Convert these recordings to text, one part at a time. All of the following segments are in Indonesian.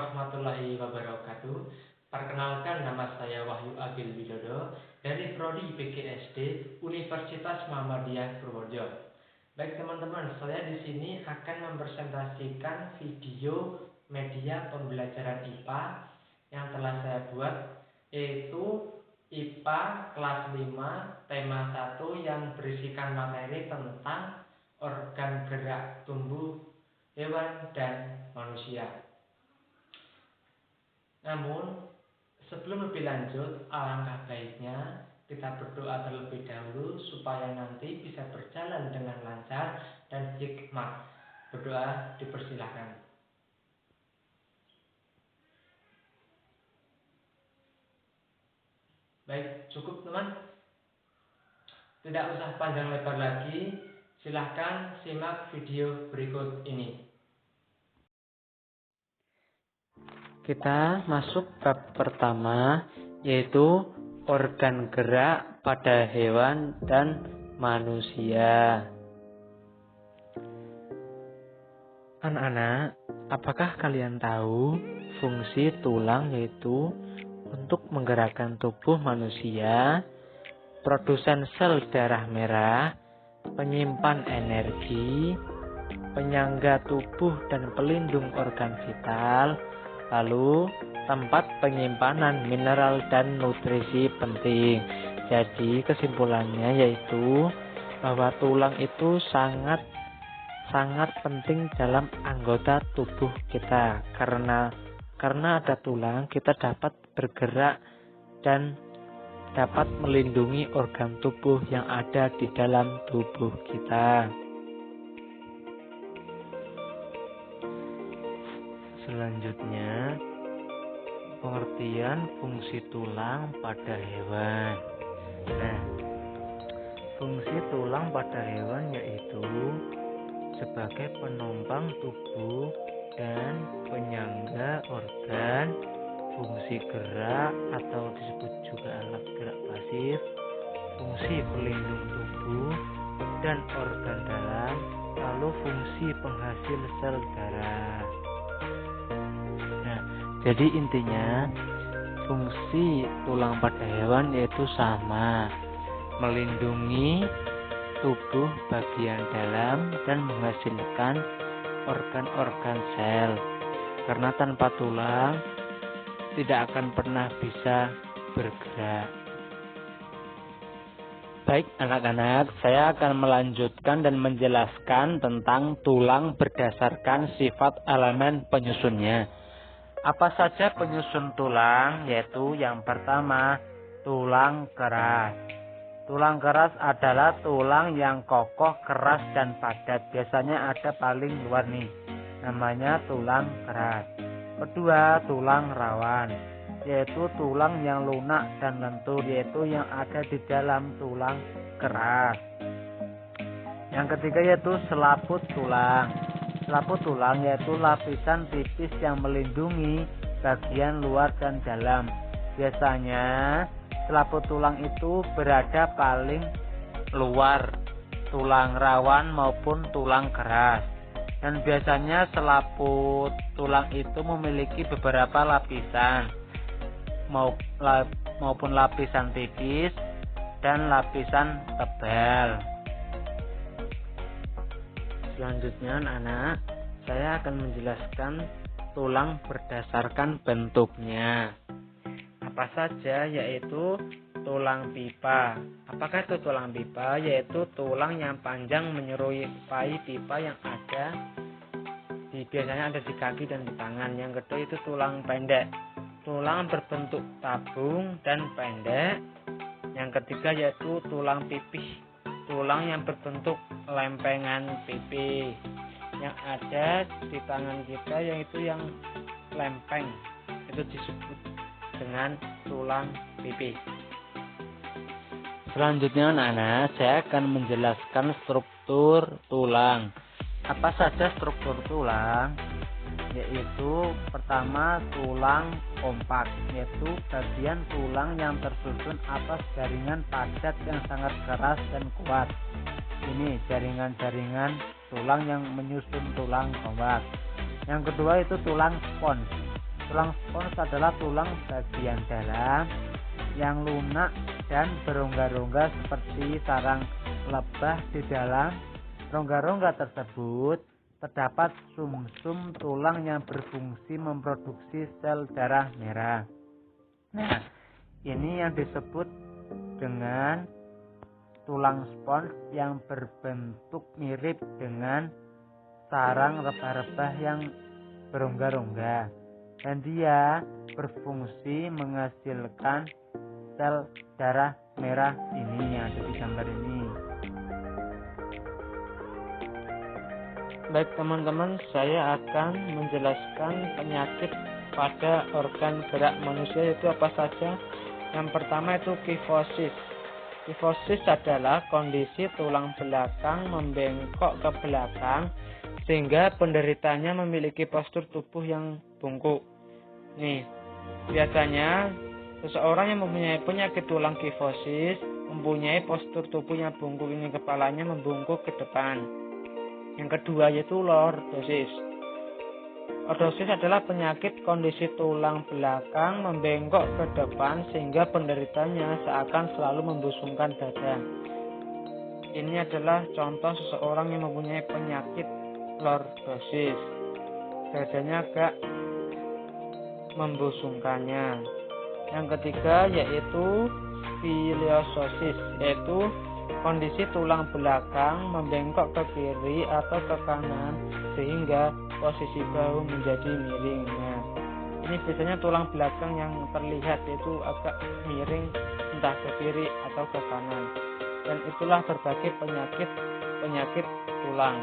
warahmatullahi wabarakatuh. Perkenalkan, nama saya Wahyu Abil Widodo dari Prodi PGSD Universitas Muhammadiyah Purworejo. Baik teman-teman, saya di sini akan mempresentasikan video media pembelajaran IPA yang telah saya buat, yaitu IPA kelas 5 tema 1 yang berisikan materi tentang organ gerak tumbuh hewan dan manusia. Namun, sebelum lebih lanjut, alangkah baiknya kita berdoa terlebih dahulu supaya nanti bisa berjalan dengan lancar dan hikmat. Berdoa dipersilahkan. Baik, cukup teman. Tidak usah panjang lebar lagi, silahkan simak video berikut ini. Kita masuk bab pertama, yaitu organ gerak pada hewan dan manusia. Anak-anak, apakah kalian tahu fungsi tulang yaitu untuk menggerakkan tubuh manusia, produsen sel darah merah, penyimpan energi, penyangga tubuh dan pelindung organ vital, lalu tempat penyimpanan mineral dan nutrisi penting. Jadi kesimpulannya yaitu bahwa tulang itu sangat penting dalam anggota tubuh kita. Karena ada tulang, kita dapat bergerak dan dapat melindungi organ tubuh yang ada di dalam tubuh kita. Selanjutnya, pengertian fungsi tulang pada hewan. Nah, fungsi tulang pada hewan yaitu sebagai penopang tubuh dan penyangga organ, fungsi gerak atau disebut juga alat gerak pasif, fungsi pelindung tubuh dan organ dalam, lalu fungsi penghasil sel darah. Nah, jadi intinya fungsi tulang pada hewan yaitu sama, melindungi tubuh bagian dalam dan menghasilkan organ-organ sel. Karena tanpa tulang tidak akan pernah bisa bergerak. Baik anak-anak, saya akan melanjutkan dan menjelaskan tentang tulang berdasarkan sifat elemen penyusunnya. Apa saja penyusun tulang? Yaitu yang pertama, tulang keras. Tulang keras adalah tulang yang kokoh, keras, dan padat. Biasanya ada paling luar nih, namanya tulang keras. Kedua, tulang rawan, yaitu tulang yang lunak dan lentur, yaitu yang ada di dalam tulang keras. Yang ketiga yaitu selaput tulang. Selaput tulang yaitu lapisan tipis yang melindungi bagian luar dan dalam. Biasanya selaput tulang itu berada paling luar tulang rawan maupun tulang keras. Dan biasanya selaput tulang itu memiliki beberapa lapisan, maupun lapisan tipis dan lapisan tebal. Selanjutnya anak-anak, saya akan menjelaskan tulang berdasarkan bentuknya. Apa saja? Yaitu tulang pipa. Apakah itu tulang pipa? Yaitu tulang yang panjang menyerupai pipa yang biasanya ada di kaki dan di tangan. Yang kedua itu tulang pendek. Tulang berbentuk tabung dan pendek. Yang ketiga yaitu tulang pipih. Tulang yang berbentuk lempengan pipi yang ada di tangan kita, yaitu yang lempeng, itu disebut dengan tulang pipi. Selanjutnya anak-anak, saya akan menjelaskan struktur tulang. Apa saja struktur tulang? Yaitu pertama, tulang kompak, yaitu bagian tulang yang tersusun atas jaringan padat yang sangat keras dan kuat. Ini jaringan tulang yang menyusun tulang kompak. Yang kedua itu tulang spons. Tulang spons adalah tulang bagian dalam yang lunak dan berongga-rongga seperti sarang lebah. Di dalam rongga-rongga tersebut terdapat sumsum tulang yang berfungsi memproduksi sel darah merah. Nah, ini yang disebut dengan tulang spons yang berbentuk mirip dengan sarang rebah-rebah yang berongga-rongga, dan dia berfungsi menghasilkan sel darah merah ini yang ada di gambar ini. Baik teman-teman, saya akan menjelaskan penyakit pada organ gerak manusia yaitu apa saja. Yang pertama itu kifosis. Kifosis adalah kondisi tulang belakang membengkok ke belakang sehingga penderitanya memiliki postur tubuh yang bungkuk. Nih, biasanya seseorang yang mempunyai penyakit tulang kifosis mempunyai postur tubuh yang bungkuk, ini kepalanya membungkuk ke depan. Yang kedua yaitu lordosis. Lordosis adalah penyakit kondisi tulang belakang membengkok ke depan sehingga penderitanya seakan selalu membusungkan dada. Ini adalah contoh seseorang yang mempunyai penyakit lordosis. Dadanya agak membusungkannya. Yang ketiga yaitu scoliosis, yaitu kondisi tulang belakang membengkok ke kiri atau ke kanan sehingga posisi bahu menjadi miring. Nah, ini biasanya tulang belakang yang terlihat yaitu agak miring entah ke kiri atau ke kanan. Dan itulah berbagai penyakit tulang.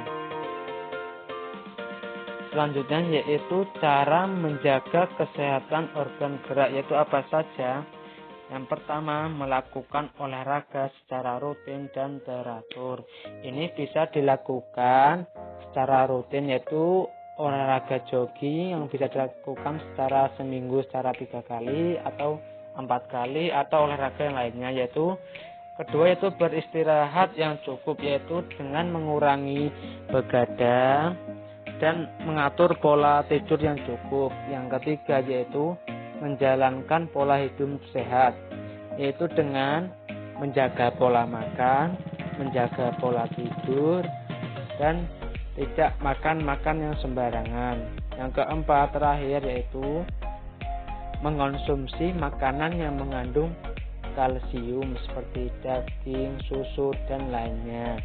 Selanjutnya yaitu cara menjaga kesehatan organ gerak, yaitu apa saja. Yang pertama, melakukan olahraga secara rutin dan teratur. Ini bisa dilakukan secara rutin, yaitu olahraga jogging yang bisa dilakukan secara seminggu secara 3 kali atau 4 kali, atau olahraga yang lainnya. Yaitu kedua yaitu beristirahat yang cukup, yaitu dengan mengurangi begadang dan mengatur pola tidur yang cukup. Yang ketiga yaitu menjalankan pola hidup sehat, yaitu dengan menjaga pola makan, menjaga pola tidur, dan tidak makan yang sembarangan. Yang keempat terakhir yaitu mengonsumsi makanan yang mengandung kalsium seperti daging, susu, dan lainnya.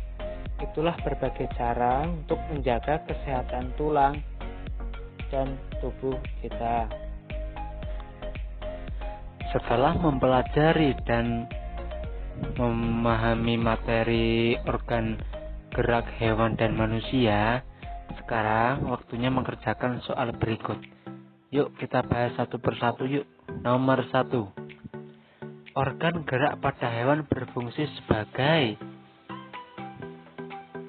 Itulah berbagai cara untuk menjaga kesehatan tulang dan tubuh kita. Setelah mempelajari dan memahami materi organ gerak hewan dan manusia, sekarang waktunya mengerjakan soal berikut. Yuk kita bahas satu persatu yuk. Nomor 1. Organ gerak pada hewan berfungsi sebagai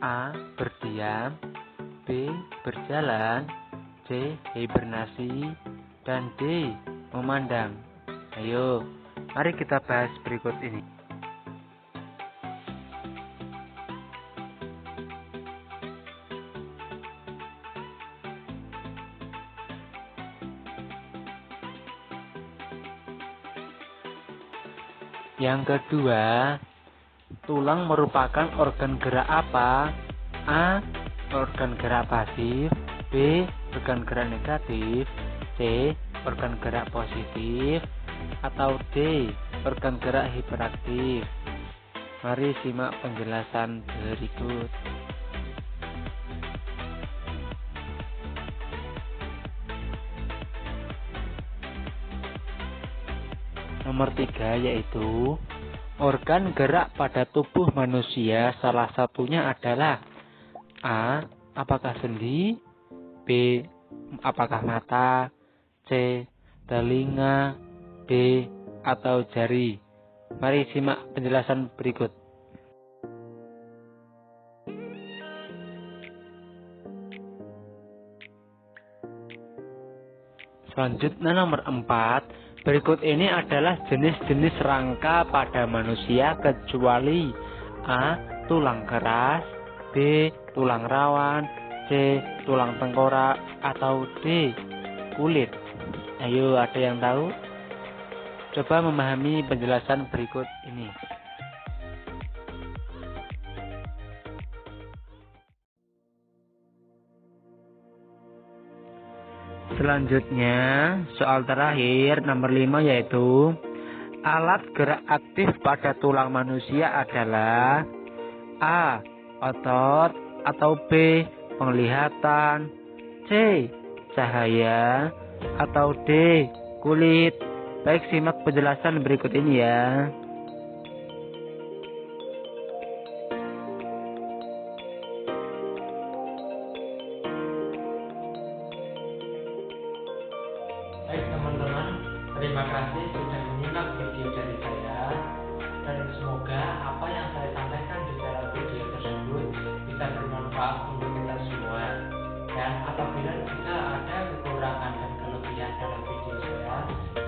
A. Berdiam, B. Berjalan, C. Hibernasi, dan D. Memandang. Ayo, mari kita bahas berikut ini. Yang kedua, tulang merupakan organ gerak apa? A. Organ gerak pasif, B. Organ gerak negatif, C. Organ gerak positif, atau D. Organ gerak hiperaktif. Mari simak penjelasan berikut. Nomor 3 yaitu organ gerak pada tubuh manusia salah satunya adalah A. Apakah sendi, B. Apakah mata, C. Telinga, D. Atau jari. Mari simak penjelasan berikut. Selanjutnya nomor 4. Berikut ini adalah jenis-jenis rangka pada manusia kecuali A. Tulang keras, B. Tulang rawan, C. Tulang tengkorak, atau D. Kulit. Ayo, ada yang tahu? Coba memahami penjelasan berikut ini. Selanjutnya, soal terakhir nomor 5 yaitu alat gerak aktif pada tulang manusia adalah A. Otot atau B. Penglihatan, C. Cahaya, atau D. Kulit. Baik, simak penjelasan berikut ini ya. Baik teman-teman, terima kasih sudah menyimak video dari saya. Dan semoga apa yang saya sampaikan di dalam video tersebut bisa bermanfaat untuk kita semua. Dan apabila jika ada kekurangan dan kelebihan dalam video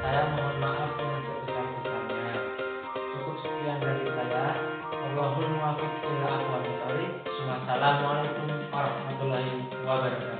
saya mohon maaf dengan sebesar-besarnya. Cukup sekian dari saya. Wallahul muwaffiq ila aqwamit thoriq. Wassalamualaikum warahmatullahi wabarakatuh.